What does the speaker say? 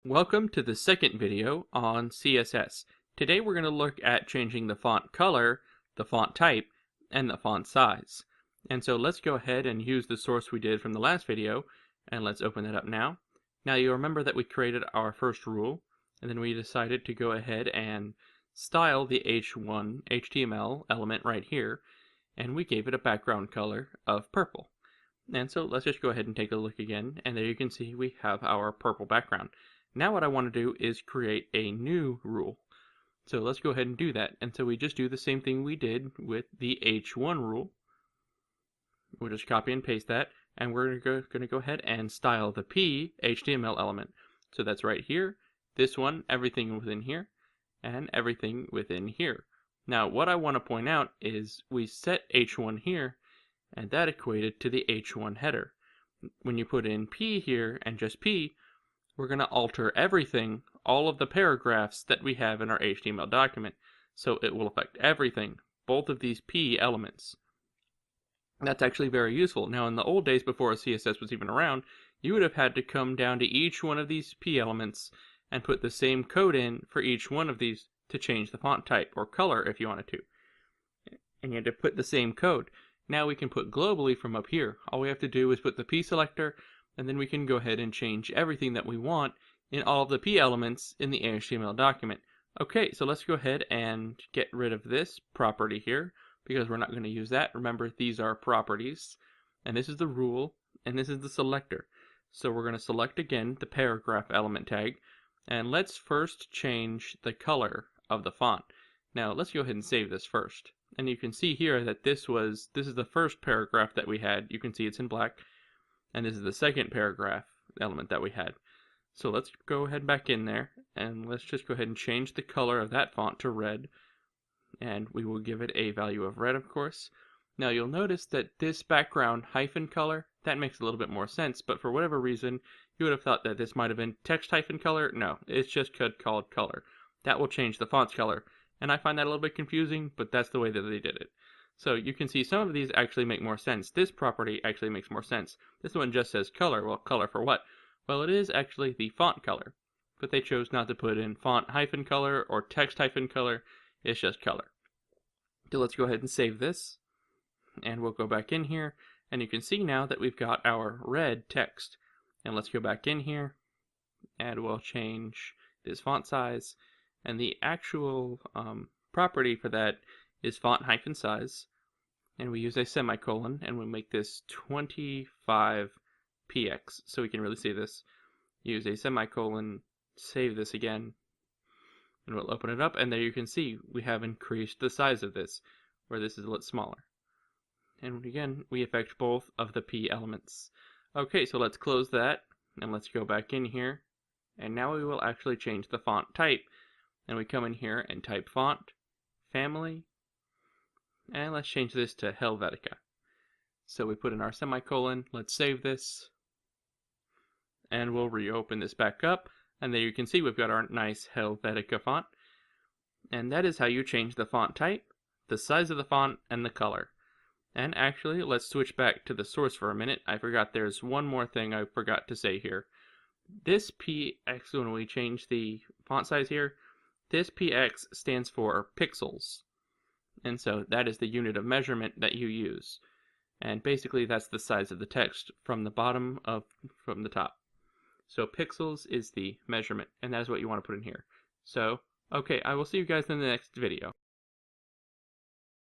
Welcome to the second video on CSS. Today we're going to look at changing the font color, the font type, and the font size. And so let's go ahead and use the source we did from the last video, and let's open that up now. Now you'll remember that we created our first rule, and then we decided to go ahead and style the H1 HTML element right here, and we gave it a background color of purple. And so let's just go ahead and take a look again, and there you can see we have our purple background. Now what I want to do is create a new rule. So let's go ahead and do that. And so we just do the same thing we did with the H1 rule. We'll just copy and paste that, and we're going to go ahead and style the P HTML element. So that's right here, this one, everything within here, and everything within here. Now what I want to point out is we set H1 here, and that equated to the H1 header. When you put in P here and just P, we're going to alter everything, all of the paragraphs that we have in our HTML document. So it will affect everything, both of these P elements. That's actually very useful. Now in the old days before CSS was even around, you would have had to come down to each one of these P elements and put the same code in for each one of these to change the font type or color if you wanted to. And you had to put the same code. Now we can put globally from up here. All we have to do is put the P selector, and then we can go ahead and change everything that we want in all of the P elements in the HTML document. Okay, so let's go ahead and get rid of this property here, because we're not going to use that. Remember, these are properties, and this is the rule, and this is the selector. So we're going to select again the paragraph element tag, and let's first change the color of the font. Now let's go ahead and save this first. And you can see here that this is the first paragraph that we had. You can see it's in black. And this is the second paragraph element that we had. So let's go ahead back in there, and let's just go ahead and change the color of that font to red. And we will give it a value of red, of course. Now you'll notice that this background hyphen color, that makes a little bit more sense, but for whatever reason, you would have thought that this might have been text hyphen color. No, it's just called color. That will change the font's color. And I find that a little bit confusing, but that's the way that they did it. So you can see some of these actually make more sense. This property actually makes more sense. This one just says color. Well, color for what? Well, it is actually the font color. But they chose not to put in font hyphen color or text hyphen color. It's just color. So let's go ahead and save this. And we'll go back in here. And you can see now that we've got our red text. And let's go back in here. And we'll change this font size. And the actual property for that is font hyphen size. And we use a semicolon, and we make this 25 px, so we can really see this. Use a semicolon, save this again, and we'll open it up, and there you can see we have increased the size of this, where this is a little smaller. And again, we affect both of the P elements. Okay, so let's close that, and let's go back in here, and now we will actually change the font type. And we come in here and type font, family, and let's change this to Helvetica. So we put in our semicolon, let's save this, and we'll reopen this back up, and there you can see we've got our nice Helvetica font. And that is how you change the font type, the size of the font, and the color. And actually, let's switch back to the source for a minute. I forgot there's one more thing I forgot to say here. This PX, when we change the font size here, this PX stands for pixels. And so that is the unit of measurement that you use. And basically that's the size of the text from the from the top. So pixels is the measurement, and that is what you want to put in here. So, okay, I will see you guys in the next video.